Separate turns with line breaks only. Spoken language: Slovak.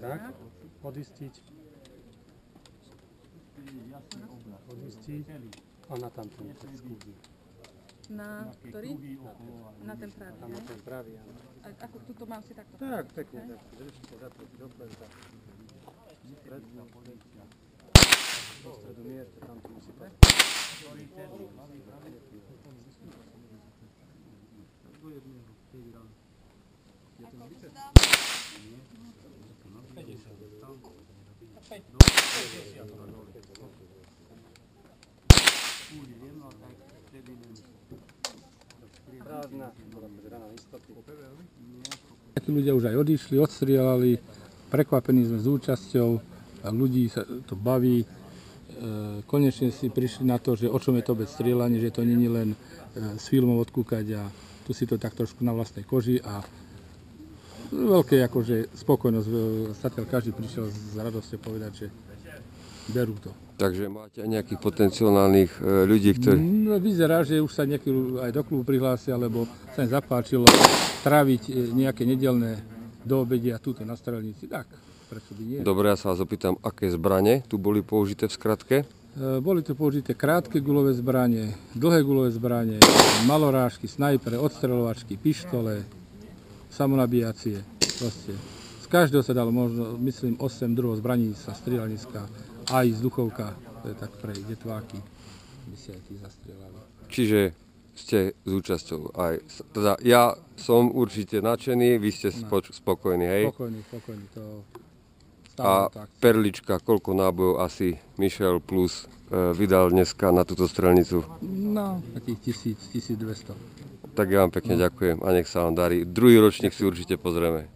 Tak, odistiť. Odistiť a na tamten skúzi.
Na ktorý? Na ten pravý,
Na ten pravý, áno.
A ako tuto mám si takto?
Tak, pekne, tak. Držte zaproti do plenta. Do stredu mieste, tam tu musí tak. Do jedného, 5 rán. Je ten biceps? Nie. 50. Tam. 50. Kúli, jedno, tak vtedy nemusí.
Takí ľudia už aj odišli, odstrieľali, prekvapení sme s účasťou a ľudí sa to baví. Konečne si prišli na to, že o čom je to vôbec strieľanie, že to nie je len z filmov odkúkať a tu si to tak trošku na vlastnej koži a veľké akože spokojnosť. Zatiaľ každý prišiel s radosťou povedať, že berú to.
Takže máte aj nejakých potenciálnych ľudí, ktorí...
No, vyzerá, že už sa niekí aj do klubu prihlásia, lebo sa im zapáčilo tráviť nejaké nedelné doobedia tuto na strelnici. Tak, prečo by nie?
Dobre, ja sa vás opýtam, aké zbrane tu boli použité v skratke?
Boli tu použité krátke guľové zbrane, dlhé guľové zbrane, malorážky, snajpere, odstreľovačky, pištole, samonabíjacie. Proste. Z každého sa dalo možno, myslím, 8 druhov zbraní sa strieľaniska. Aj vzduchovka, to je tak pre detváky, by si aj tí zastrieľali.
Čiže ste s účasťou aj... Teda ja som určite nadšený, vy ste spokojní, hej?
Spokojný, to
A
stále tak.
perlička, koľko nábojov asi Michel Plus vydal dneska na túto strelnicu?
No, takých 1000, 1200.
Tak ja vám pekne ďakujem a nech sa vám darí. Druhý ročník si určite pozrieme.